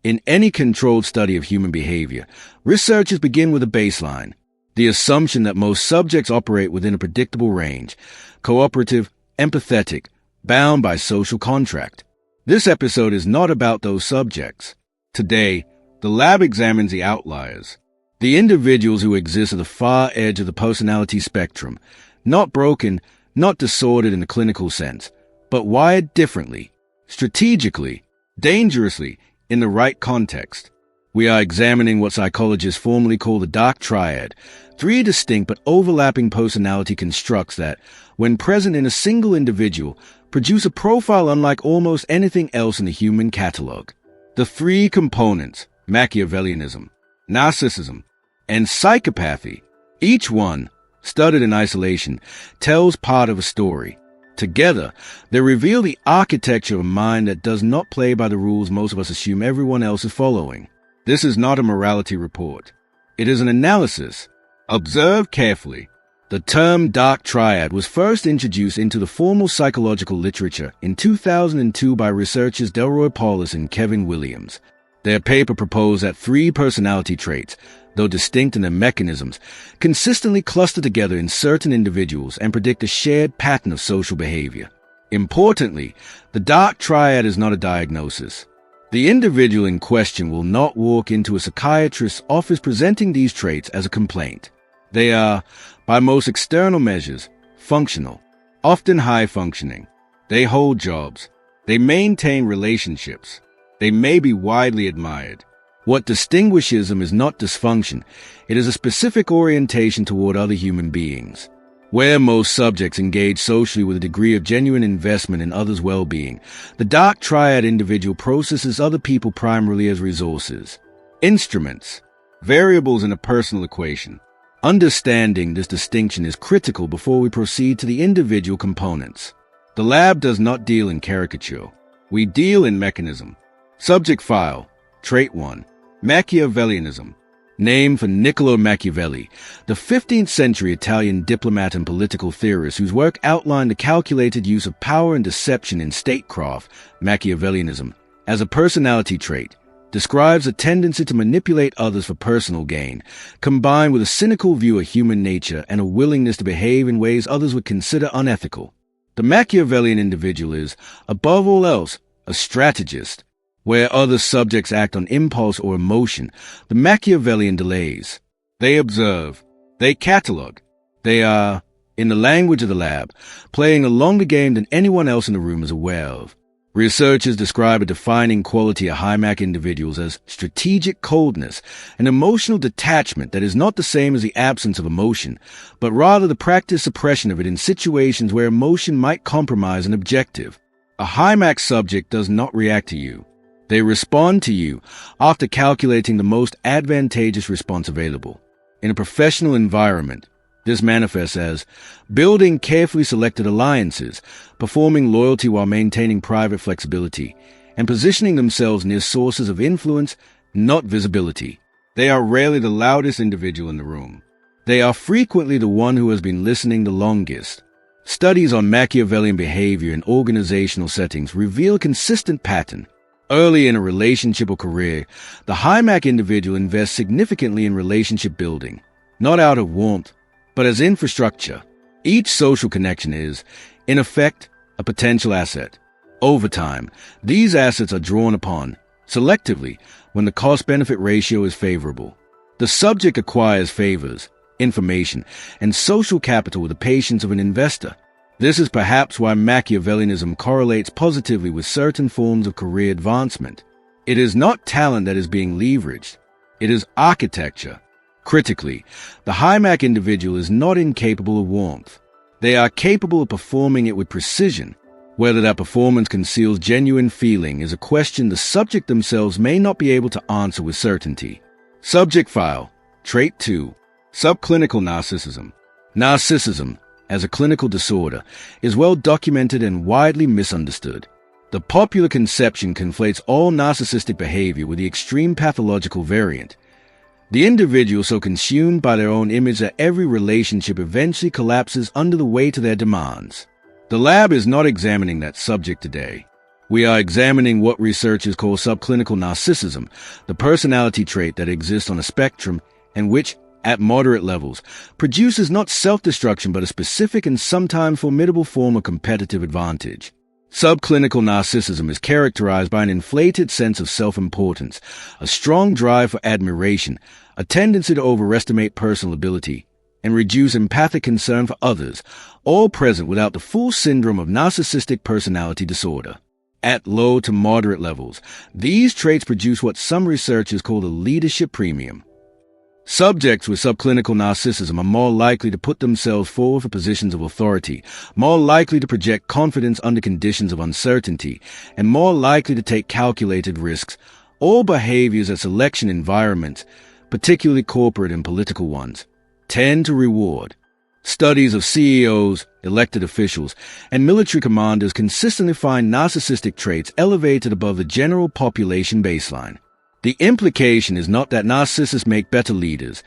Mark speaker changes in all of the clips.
Speaker 1: In any controlled study of human behavior, researchers begin with a baseline, the assumption that most subjects operate within a predictable range, cooperative, empathetic, bound by social contract. This episode is not about those subjects. Today, the lab examines the outliers, the individuals who exist at the far edge of the personality spectrum, not broken, not disordered in the clinical sense, but wired differently, strategically, dangerously, in the right context. We are examining what psychologists formally call the dark triad, three distinct but overlapping personality constructs that, when present in a single individual, produce a profile unlike almost anything else in the human catalog. The three components, Machiavellianism, narcissism, and psychopathy, each one, studied in isolation, tells part of a story. Together, they reveal the architecture of a mind that does not play by the rules most of us assume everyone else is following. This is not a morality report. It is an analysis. Observe carefully. The term dark triad was first introduced into the formal psychological literature in 2002 by researchers Delroy Paulus and Kevin Williams. Their paper proposed that three personality traits, though distinct in their mechanisms, consistently cluster together in certain individuals and predict a shared pattern of social behavior. Importantly, the dark triad is not a diagnosis. The individual in question will not walk into a psychiatrist's office presenting these traits as a complaint. They are, by most external measures, functional, often high-functioning. They hold jobs. They maintain relationships. They may be widely admired. What distinguishes them is not dysfunction. It is a specific orientation toward other human beings. Where most subjects engage socially with a degree of genuine investment in others' well-being, the dark triad individual processes other people primarily as resources, instruments, variables in a personal equation. Understanding this distinction is critical before we proceed to the individual components. The lab does not deal in caricature. We deal in mechanism. Subject file, Trait 1, Machiavellianism. Name for Niccolo Machiavelli, the 15th century Italian diplomat and political theorist whose work outlined the calculated use of power and deception in statecraft. Machiavellianism, as a personality trait, describes a tendency to manipulate others for personal gain, combined with a cynical view of human nature and a willingness to behave in ways others would consider unethical. The Machiavellian individual is, above all else, a strategist. Where other subjects act on impulse or emotion, the Machiavellian delays. They observe. They catalog. They are, in the language of the lab, playing a longer game than anyone else in the room is aware of. Researchers describe a defining quality of high Mach individuals as strategic coldness, an emotional detachment that is not the same as the absence of emotion, but rather the practiced suppression of it in situations where emotion might compromise an objective. A high Mach subject does not react to you. They respond to you after calculating the most advantageous response available. In a professional environment, this manifests as building carefully selected alliances, performing loyalty while maintaining private flexibility, and positioning themselves near sources of influence, not visibility. They are rarely the loudest individual in the room. They are frequently the one who has been listening the longest. Studies on Machiavellian behavior in organizational settings reveal a consistent pattern. Early in a relationship or career, the high Mach individual invests significantly in relationship building, not out of warmth, but as infrastructure. Each social connection is, in effect, a potential asset. Over time, these assets are drawn upon, selectively, when the cost-benefit ratio is favorable. The subject acquires favors, information, and social capital with the patience of an investor. This is perhaps why Machiavellianism correlates positively with certain forms of career advancement. It is not talent that is being leveraged. It is architecture. Critically, the high Mach individual is not incapable of warmth. They are capable of performing it with precision. Whether that performance conceals genuine feeling is a question the subject themselves may not be able to answer with certainty. Subject file, Trait 2, Subclinical narcissism. Narcissism, as a clinical disorder, is well documented and widely misunderstood. The popular conception conflates all narcissistic behavior with the extreme pathological variant. The individual so consumed by their own image that every relationship eventually collapses under the weight of their demands. The lab is not examining that subject today. We are examining what researchers call subclinical narcissism, the personality trait that exists on a spectrum and which, at moderate levels, produces not self-destruction but a specific and sometimes formidable form of competitive advantage. Subclinical narcissism is characterized by an inflated sense of self-importance, a strong drive for admiration, a tendency to overestimate personal ability, and reduce empathic concern for others, all present without the full syndrome of narcissistic personality disorder. At low to moderate levels, these traits produce what some researchers call the leadership premium. Subjects with subclinical narcissism are more likely to put themselves forward for positions of authority, more likely to project confidence under conditions of uncertainty, and more likely to take calculated risks. All behaviors at selection environments, particularly corporate and political ones, tend to reward. Studies of CEOs, elected officials, and military commanders consistently find narcissistic traits elevated above the general population baseline. The implication is not that narcissists make better leaders.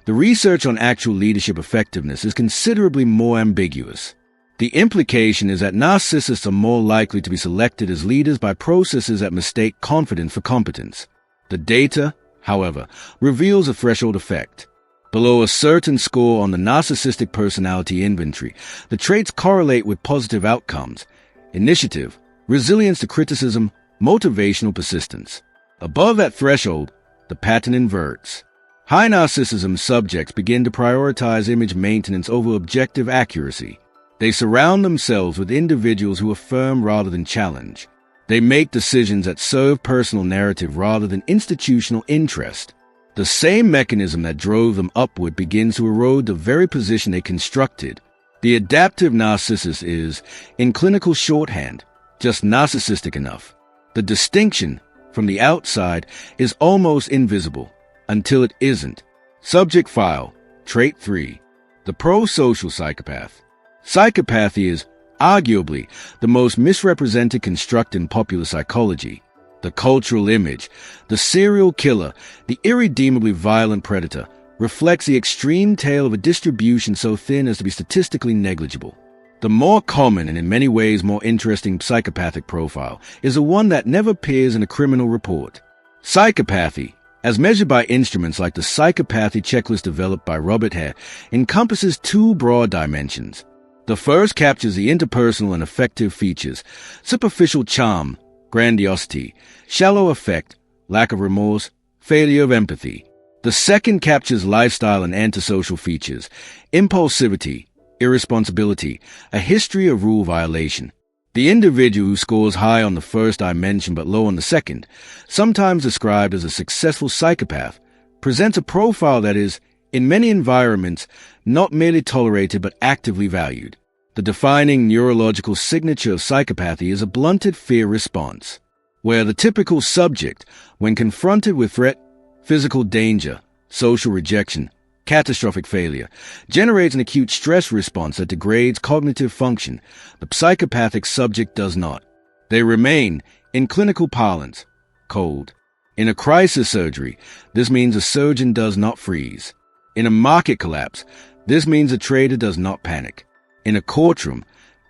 Speaker 1: The research on actual leadership effectiveness is considerably more ambiguous. The implication is that narcissists are more likely to be selected as leaders by processes that mistake confidence for competence. The data, however, reveals a threshold effect. Below a certain score on the narcissistic personality inventory, the traits correlate with positive outcomes: initiative, resilience to criticism, motivational persistence. Above that threshold, the pattern inverts. High narcissism subjects begin to prioritize image maintenance over objective accuracy. They surround themselves with individuals who affirm rather than challenge. They make decisions that serve personal narrative rather than institutional interest. The same mechanism that drove them upward begins to erode the very position they constructed. The adaptive narcissist is, in clinical shorthand, just narcissistic enough. The distinction from the outside is almost invisible until it isn't. Subject file, Trait 3. The pro-social psychopath. Psychopathy is, arguably, the most misrepresented construct in popular psychology. The cultural image, the serial killer, the irredeemably violent predator, reflects the extreme tale of a distribution so thin as to be statistically negligible. The more common and in many ways more interesting psychopathic profile is the one that never appears in a criminal report. Psychopathy, as measured by instruments like the psychopathy checklist developed by Robert Hare, encompasses two broad dimensions. The first captures the interpersonal and affective features: superficial charm, grandiosity, shallow affect, lack of remorse, failure of empathy. The second captures lifestyle and antisocial features: impulsivity, irresponsibility, a history of rule violation. The individual who scores high on the first dimension but low on the second, sometimes described as a successful psychopath, presents a profile that is, in many environments, not merely tolerated but actively valued. The defining neurological signature of psychopathy is a blunted fear response, where the typical subject, when confronted with threat, physical danger, social rejection, catastrophic failure, generates an acute stress response that degrades cognitive function. The psychopathic subject does not. They remain, in clinical parlance, cold. In a crisis surgery, this means a surgeon does not freeze. In a market collapse, this means a trader does not panic. In a courtroom,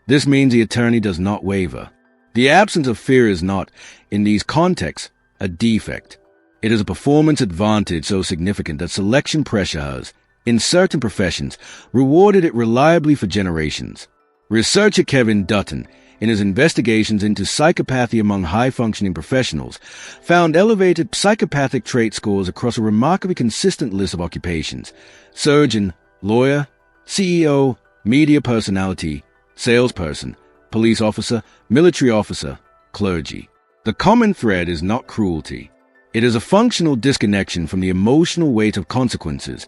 Speaker 1: this means the attorney does not waver. The absence of fear is not, in these contexts, a defect. It is a performance advantage so significant that selection pressure has, in certain professions, rewarded it reliably for generations. Researcher Kevin Dutton, in his investigations into psychopathy among high-functioning professionals, found elevated psychopathic trait scores across a remarkably consistent list of occupations: surgeon, lawyer, CEO, media personality, salesperson, police officer, military officer, clergy. The common thread is not cruelty. It is a functional disconnection from the emotional weight of consequences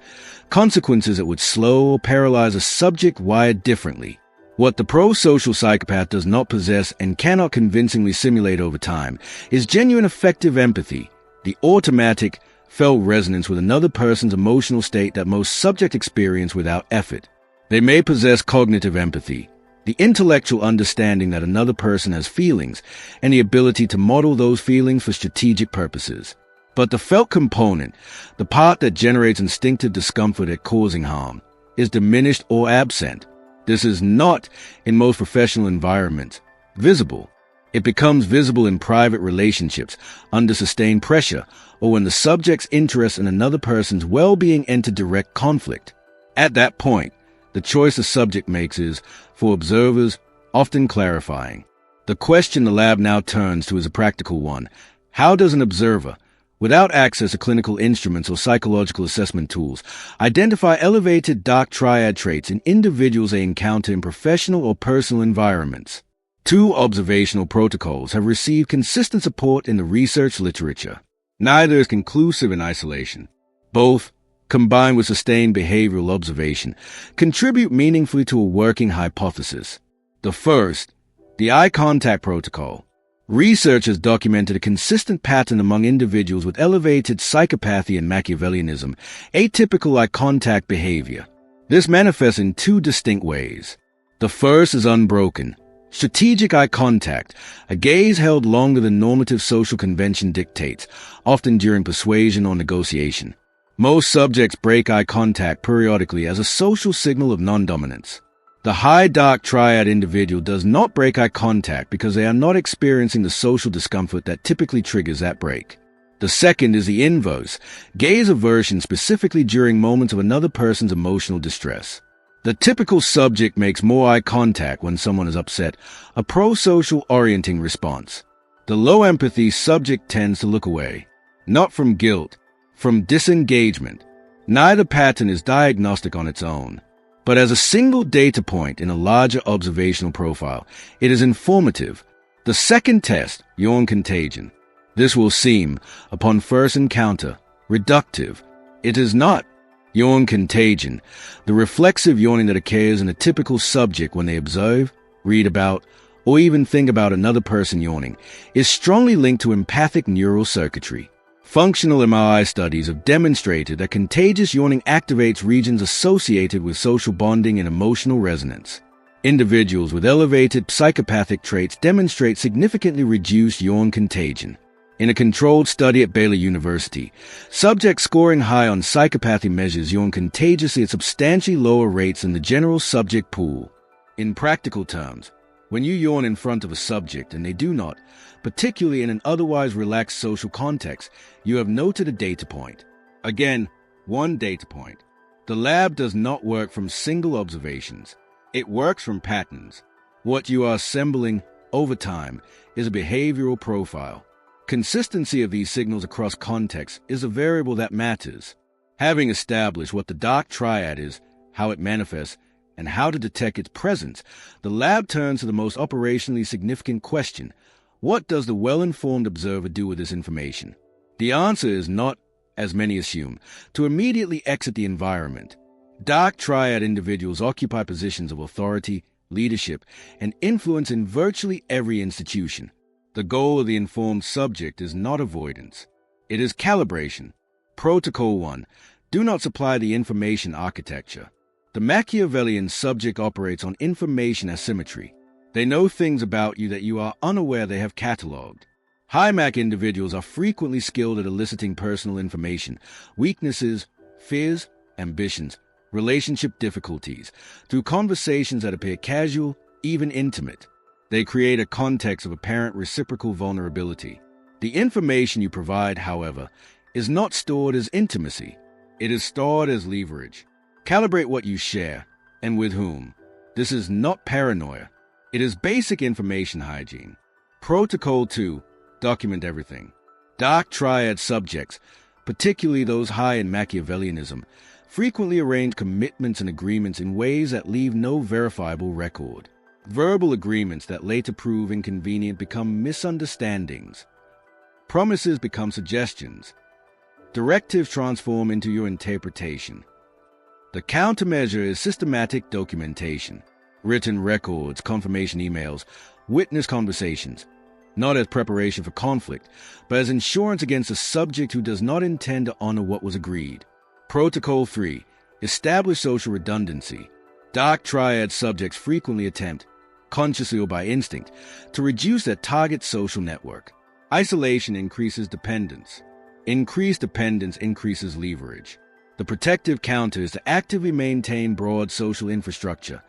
Speaker 1: that would slow or paralyze a subject wired differently. What the pro-social psychopath does not possess and cannot convincingly simulate over time is genuine affective empathy, the automatic, felt resonance with another person's emotional state that most subjects experience without effort. They may possess cognitive empathy, the intellectual understanding that another person has feelings, and the ability to model those feelings for strategic purposes. But the felt component, the part that generates instinctive discomfort at causing harm, is diminished or absent. This is not, in most professional environments, visible. It becomes visible in private relationships, under sustained pressure, or when the subject's interest in another person's well-being enter direct conflict. At that point, the choice the subject makes is, for observers, often clarifying. The question the lab now turns to is a practical one. How does an observer, without access to clinical instruments or psychological assessment tools, identify elevated dark triad traits in individuals they encounter in professional or personal environments? Two observational protocols have received consistent support in the research literature. Neither is conclusive in isolation. Both, combined with sustained behavioral observation, contribute meaningfully to a working hypothesis. The first, the eye contact protocol. Research has documented a consistent pattern among individuals with elevated psychopathy and Machiavellianism, atypical eye contact behavior. This manifests in two distinct ways. The first is unbroken, strategic eye contact, a gaze held longer than normative social convention dictates, often during persuasion or negotiation. Most subjects break eye contact periodically as a social signal of non-dominance. The high dark triad individual does not break eye contact because they are not experiencing the social discomfort that typically triggers that break. The second is the inverse, gaze aversion specifically during moments of another person's emotional distress. The typical subject makes more eye contact when someone is upset, a pro-social orienting response. The low empathy subject tends to look away, not from guilt, from disengagement. Neither pattern is diagnostic on its own, but as a single data point in a larger observational profile, it is informative. The second test, yawn contagion. This will seem, upon first encounter, reductive. It is not. Yawn contagion, the reflexive yawning that occurs in a typical subject when they observe, read about, or even think about another person yawning, is strongly linked to empathic neural circuitry. Functional MRI studies have demonstrated that contagious yawning activates regions associated with social bonding and emotional resonance. Individuals with elevated psychopathic traits demonstrate significantly reduced yawn contagion. In a controlled study at Baylor University, subjects scoring high on psychopathy measures yawn contagiously at substantially lower rates than the general subject pool. In practical terms, when you yawn in front of a subject and they do not, particularly in an otherwise relaxed social context, you have noted a data point. Again, one data point. The lab does not work from single observations. It works from patterns. What you are assembling over time is a behavioral profile. Consistency of these signals across contexts is a variable that matters. Having established what the dark triad is, how it manifests, and how to detect its presence, the lab turns to the most operationally significant question: what does the well-informed observer do with this information? The answer is not, as many assume, to immediately exit the environment. Dark triad individuals occupy positions of authority, leadership, and influence in virtually every institution. The goal of the informed subject is not avoidance. It is calibration. Protocol 1. Do not supply the information architecture. The Machiavellian subject operates on information asymmetry. They know things about you that you are unaware they have cataloged. High Mach individuals are frequently skilled at eliciting personal information, weaknesses, fears, ambitions, relationship difficulties, through conversations that appear casual, even intimate. They create a context of apparent reciprocal vulnerability. The information you provide, however, is not stored as intimacy. It is stored as leverage. Calibrate what you share, and with whom. This is not paranoia. It is basic information hygiene. Protocol 2. Document everything. Dark triad subjects, particularly those high in Machiavellianism, frequently arrange commitments and agreements in ways that leave no verifiable record. Verbal agreements that later prove inconvenient become misunderstandings. Promises become suggestions. Directives transform into your interpretation. The countermeasure is systematic documentation. Written records, confirmation emails, witness conversations, not as preparation for conflict, but as insurance against a subject who does not intend to honor what was agreed. Protocol 3. Establish social redundancy. Dark triad subjects frequently attempt, consciously or by instinct, to reduce their target social network. Isolation increases dependence. Increased dependence increases leverage. The protective counter is to actively maintain broad social infrastructure.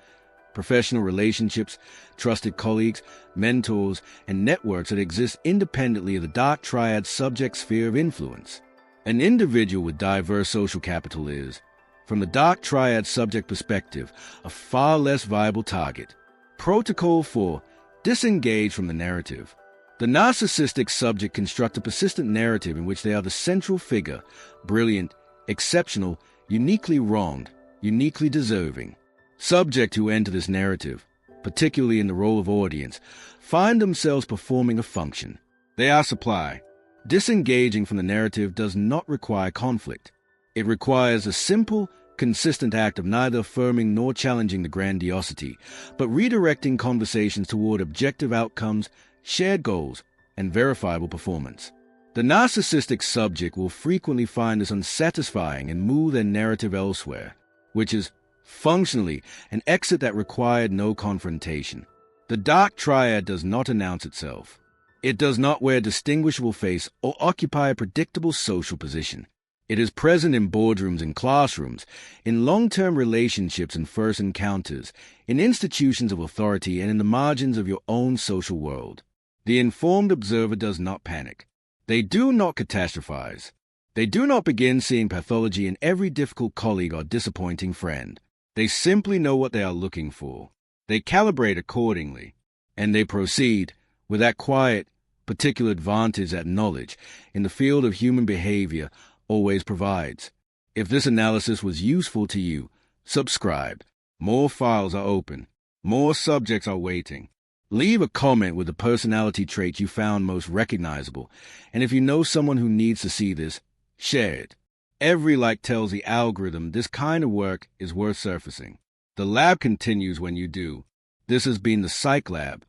Speaker 1: professional relationships, trusted colleagues, mentors, and networks that exist independently of the dark triad subject sphere of influence. An individual with diverse social capital is, from the dark triad subject perspective, a far less viable target. Protocol 4. Disengage from the narrative. The narcissistic subject constructs a persistent narrative in which they are the central figure, brilliant, exceptional, uniquely wronged, uniquely deserving. Subjects who enter this narrative, particularly in the role of audience, find themselves performing a function. They are supply. Disengaging from the narrative does not require conflict. It requires a simple, consistent act of neither affirming nor challenging the grandiosity, but redirecting conversations toward objective outcomes, shared goals, and verifiable performance. The narcissistic subject will frequently find this unsatisfying and move their narrative elsewhere, which is, functionally, an exit that required no confrontation. The dark triad does not announce itself. It does not wear a distinguishable face or occupy a predictable social position. It is present in boardrooms and classrooms, in long-term relationships and first encounters, in institutions of authority, and in the margins of your own social world. The informed observer does not panic. They do not catastrophize. They do not begin seeing pathology in every difficult colleague or disappointing friend. They simply know what they are looking for. They calibrate accordingly, and they proceed with that quiet, particular advantage that knowledge in the field of human behavior always provides. If this analysis was useful to you, subscribe. More files are open. More subjects are waiting. Leave a comment with the personality trait you found most recognizable, and if you know someone who needs to see this, share it. Every like tells the algorithm this kind of work is worth surfacing. The lab continues when you do. This has been the Psych Lab.